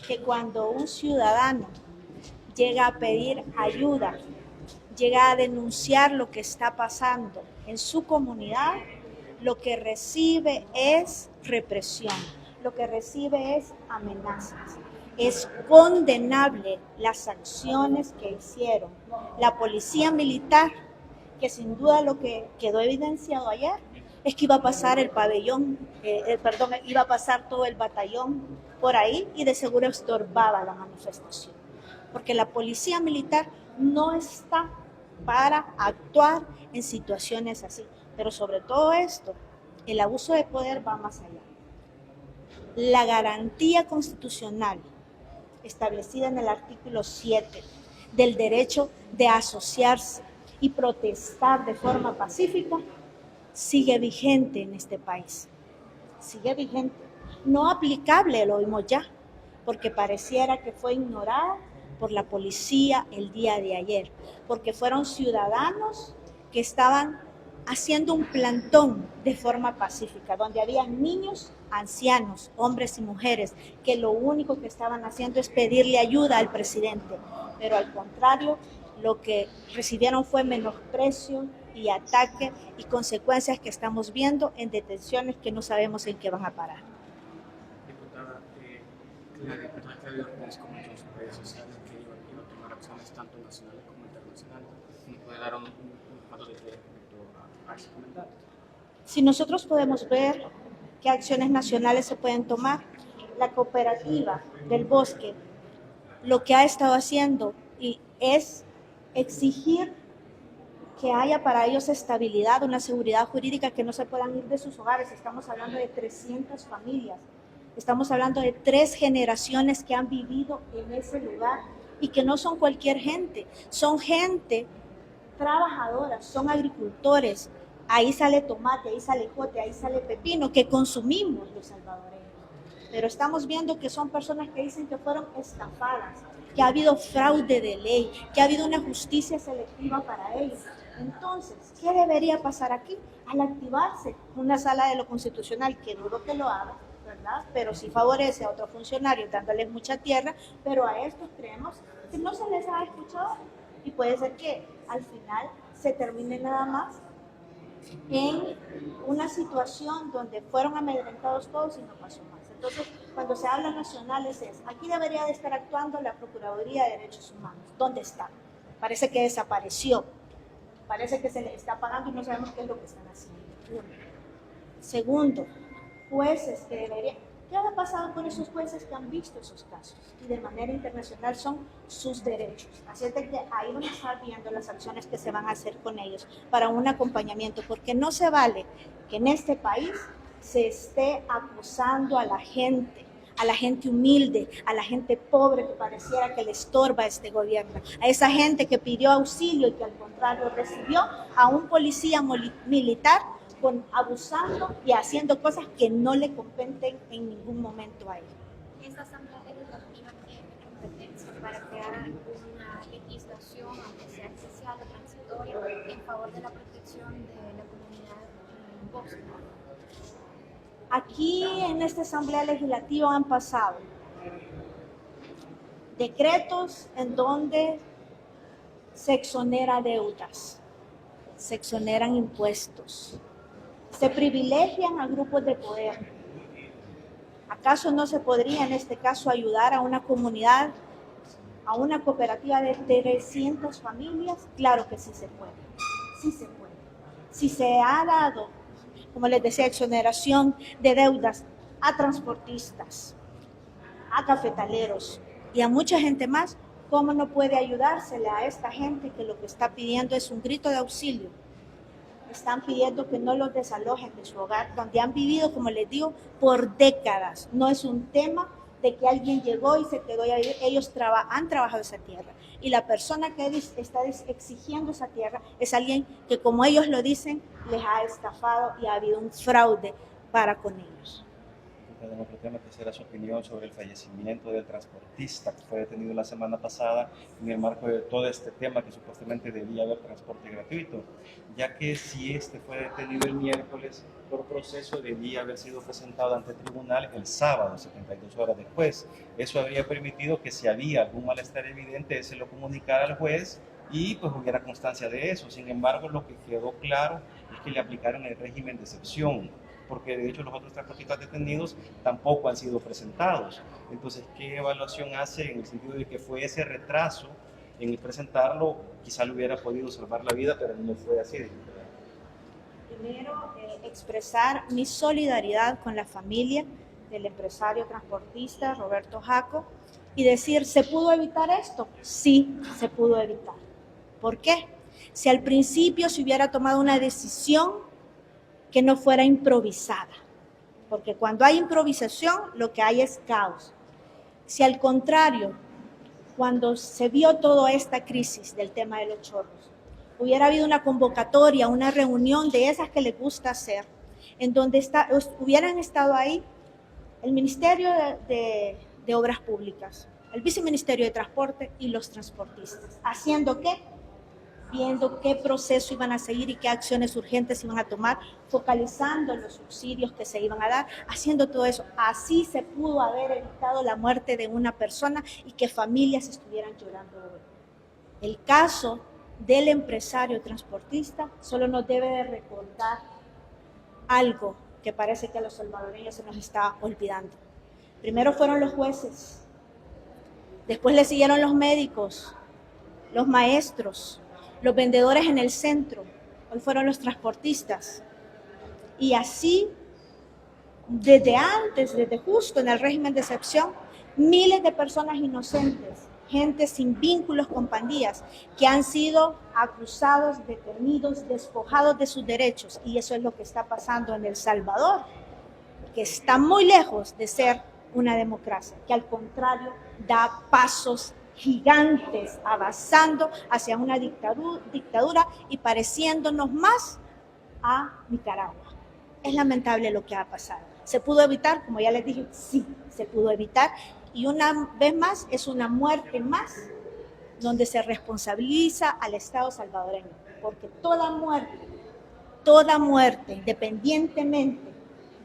que cuando un ciudadano llega a pedir ayuda, llega a denunciar lo que está pasando en su comunidad, lo que recibe es represión, lo que recibe es amenazas. Es condenable las acciones que hicieron la policía militar, que sin duda lo que quedó evidenciado ayer es que iba a pasar el pabellón, iba a pasar todo el batallón por ahí y de seguro estorbaba la manifestación. Porque la policía militar no está para actuar en situaciones así. Pero sobre todo esto, el abuso de poder va más allá. La garantía constitucional establecida en el artículo 7 del derecho de asociarse y protestar de forma pacífica sigue vigente en este país. Sigue vigente. No aplicable, lo vimos ya, porque pareciera que fue ignorada por la policía el día de ayer, porque fueron ciudadanos que estaban haciendo un plantón de forma pacífica, donde había niños, ancianos, hombres y mujeres, que lo único que estaban haciendo es pedirle ayuda al presidente, pero al contrario, lo que recibieron fue menosprecio y ataque y consecuencias que estamos viendo en detenciones que no sabemos en qué van a parar. Diputada, la diputada Claudia Ortiz comentó en sus redes sociales que iba a tomar acciones tanto nacionales como internacionales. ¿Nos puede dar un dato de respecto a ese comentario? Si nosotros podemos ver qué acciones nacionales se pueden tomar, la cooperativa del bosque lo que ha estado haciendo y es exigir que haya para ellos estabilidad, una seguridad jurídica, que no se puedan ir de sus hogares. Estamos hablando de 300 familias, estamos hablando de 3 generaciones que han vivido en ese lugar y que no son cualquier gente, son gente trabajadora, son agricultores. Ahí sale tomate, ahí sale jote, ahí sale pepino, que consumimos los salvadoreños. Pero estamos viendo que son personas que dicen que fueron estafadas, que ha habido fraude de ley, que ha habido una justicia selectiva para ellos. Entonces, ¿qué debería pasar aquí? Al activarse una sala de lo constitucional, que dudo que lo haga, ¿verdad? Pero sí favorece a otros funcionarios dándoles mucha tierra, pero a estos creemos que no se les ha escuchado y puede ser que al final se termine nada más en una situación donde fueron amedrentados todos y no pasó más. Entonces, cuando se habla nacionales aquí debería de estar actuando la Procuraduría de Derechos Humanos. ¿Dónde está? Parece que desapareció. Parece que se le está pagando y no sabemos qué es lo que están haciendo. Uno. Segundo, jueces que deberían... ¿Qué ha pasado con esos jueces que han visto esos casos? Y de manera internacional son sus derechos. Así es de que ahí van a estar viendo las acciones que se van a hacer con ellos para un acompañamiento, porque no se vale que en este país se esté acusando a la gente humilde, a la gente pobre que pareciera que le estorba este gobierno, a esa gente que pidió auxilio y que al contrario recibió a un policía militar abusando y haciendo cosas que no le competen en ningún momento a él. Esta asamblea legislativa tiene competencia para crear una legislación, aunque sea especial o transitoria, en favor de la protección de la comunidad bosque. Aquí en esta asamblea legislativa han pasado decretos en donde se exonera deudas, se exoneran impuestos, se privilegian a grupos de poder. ¿Acaso no se podría en este caso ayudar a una comunidad, a una cooperativa de 300 familias? Claro que sí se puede, sí se puede. Si se ha dado, como les decía, exoneración de deudas a transportistas, a cafetaleros y a mucha gente más, ¿cómo no puede ayudársele a esta gente que lo que está pidiendo es un grito de auxilio? Están pidiendo que no los desalojen de su hogar, donde han vivido, como les digo, por décadas. No es un tema de que alguien llegó y se quedó ahí. Ellos han trabajado esa tierra. Y la persona que está exigiendo esa tierra es alguien que, como ellos lo dicen, les ha estafado y ha habido un fraude para con ellos. En otro tema, quisiera su opinión sobre el fallecimiento del transportista que fue detenido la semana pasada en el marco de todo este tema que supuestamente debía haber transporte gratuito, ya que si este fue detenido el miércoles, por proceso debía haber sido presentado ante el tribunal el sábado, 72 horas después. Eso habría permitido que si había algún malestar evidente, se lo comunicara al juez y pues hubiera constancia de eso. Sin embargo, lo que quedó claro es que le aplicaron el régimen de excepción, porque de hecho los otros transportistas detenidos tampoco han sido presentados. Entonces, ¿qué evaluación hace en el sentido de que fue ese retraso en el presentarlo? Quizá le hubiera podido salvar la vida, pero no fue así. Primero, expresar mi solidaridad con la familia del empresario transportista Roberto Jaco y decir, ¿se pudo evitar esto? Sí, se pudo evitar. ¿Por qué? Si al principio se hubiera tomado una decisión que no fuera improvisada, porque cuando hay improvisación lo que hay es caos. Si al contrario, cuando se vio toda esta crisis del tema de los chorros, hubiera habido una convocatoria, una reunión de esas que les gusta hacer, en donde hubieran estado ahí el Ministerio de Obras Públicas, el Viceministerio de Transporte y los transportistas. ¿Haciendo qué? Viendo qué proceso iban a seguir y qué acciones urgentes iban a tomar, focalizando los subsidios que se iban a dar, haciendo todo eso. Así se pudo haber evitado la muerte de una persona y que familias estuvieran llorando hoy. El caso del empresario transportista solo nos debe de recordar algo que parece que a los salvadoreños se nos está olvidando. Primero fueron los jueces, después le siguieron los médicos, los maestros, los vendedores en el centro, hoy fueron los transportistas. Y así, desde antes, desde justo en el régimen de excepción, miles de personas inocentes, gente sin vínculos con pandillas, que han sido acusados, detenidos, despojados de sus derechos. Y eso es lo que está pasando en El Salvador, que está muy lejos de ser una democracia, que al contrario da pasos gigantes, avanzando hacia una dictadura y pareciéndonos más a Nicaragua. Es lamentable lo que ha pasado. ¿Se pudo evitar? Como ya les dije, sí, se pudo evitar. Y una vez más, es una muerte más donde se responsabiliza al Estado salvadoreño. Porque toda muerte, independientemente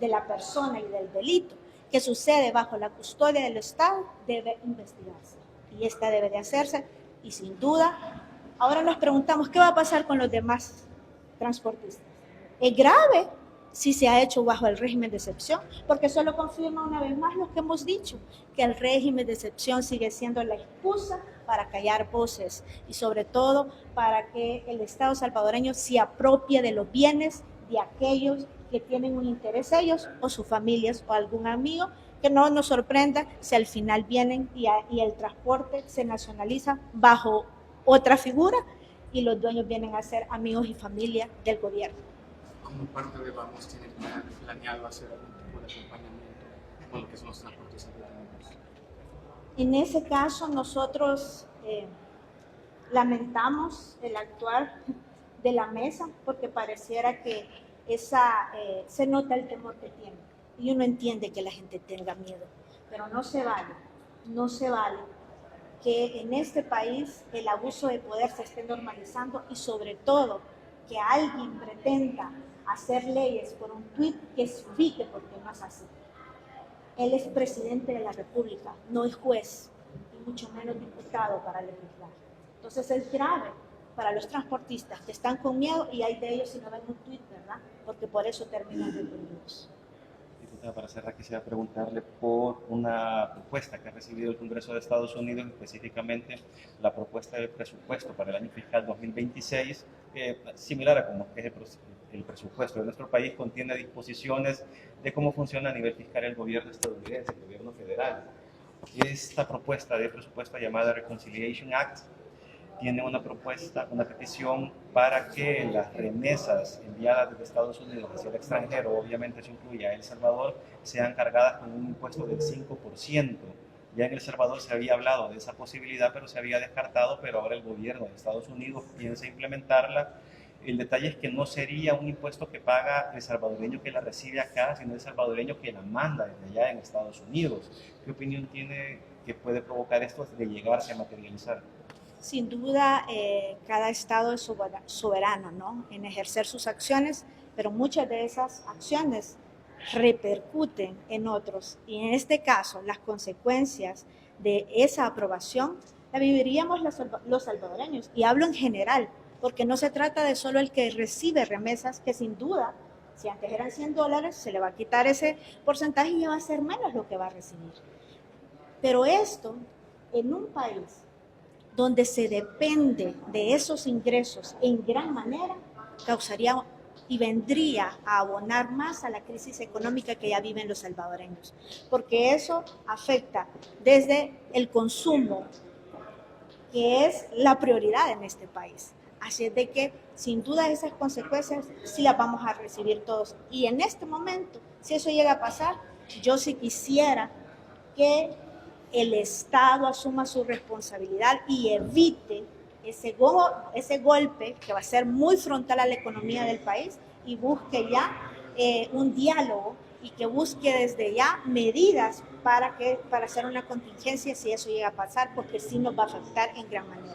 de la persona y del delito que sucede bajo la custodia del Estado, debe investigarse. Y esta debe de hacerse, y sin duda, ahora nos preguntamos, ¿qué va a pasar con los demás transportistas? Es grave si se ha hecho bajo el régimen de excepción, porque solo confirma una vez más lo que hemos dicho, que el régimen de excepción sigue siendo la excusa para callar voces y sobre todo para que el Estado salvadoreño se apropie de los bienes de aquellos que tienen un interés ellos o sus familias o algún amigo, que no nos sorprenda si al final vienen y el transporte se nacionaliza bajo otra figura y los dueños vienen a ser amigos y familia del gobierno. Como parte de Vamos, ¿tienen planeado hacer algún tipo de acompañamiento con lo que son los transportistas detenidos? En ese caso nosotros lamentamos el actuar de la mesa porque pareciera que se nota el temor que tiene. Y uno entiende que la gente tenga miedo, pero no se vale que en este país el abuso de poder se esté normalizando y sobre todo que alguien pretenda hacer leyes por un tuit que explique por qué no es así. Él es presidente de la República, no es juez y mucho menos diputado para legislar. Entonces es grave para los transportistas que están con miedo y hay de ellos si no ven un tuit, ¿verdad? Porque por eso terminan detenidos. Para cerrar, quisiera preguntarle por una propuesta que ha recibido el Congreso de Estados Unidos, específicamente la propuesta de presupuesto para el año fiscal 2026, similar a como es el presupuesto de nuestro país, contiene disposiciones de cómo funciona a nivel fiscal el gobierno estadounidense, el gobierno federal. Esta propuesta de presupuesto llamada Reconciliation Act tiene una propuesta, una petición para que las remesas enviadas desde Estados Unidos hacia el extranjero, obviamente eso incluye a El Salvador, sean cargadas con un impuesto del 5%. Ya en El Salvador se había hablado de esa posibilidad, pero se había descartado, pero ahora el gobierno de Estados Unidos piensa implementarla El detalle es que no sería un impuesto que paga el salvadoreño que la recibe acá, sino el salvadoreño que la manda desde allá en Estados Unidos. ¿Qué opinión tiene que puede provocar esto de llegarse a materializar? Sin duda, cada estado es soberano, ¿no?, en ejercer sus acciones, pero muchas de esas acciones repercuten en otros. Y en este caso, las consecuencias de esa aprobación la viviríamos los salvadoreños. Y hablo en general, porque no se trata de solo el que recibe remesas, que sin duda, si antes eran $100, se le va a quitar ese porcentaje y ya va a ser menos lo que va a recibir. Pero esto, en un país donde se depende de esos ingresos en gran manera, causaría y vendría a abonar más a la crisis económica que ya viven los salvadoreños, porque eso afecta desde el consumo, que es la prioridad en este país. Así es de que, sin duda, esas consecuencias sí las vamos a recibir todos. Y en este momento, si eso llega a pasar, yo sí quisiera que el Estado asuma su responsabilidad y evite ese golpe que va a ser muy frontal a la economía del país y busque ya un diálogo y que busque desde ya medidas para hacer una contingencia si eso llega a pasar, porque sí nos va a afectar en gran manera.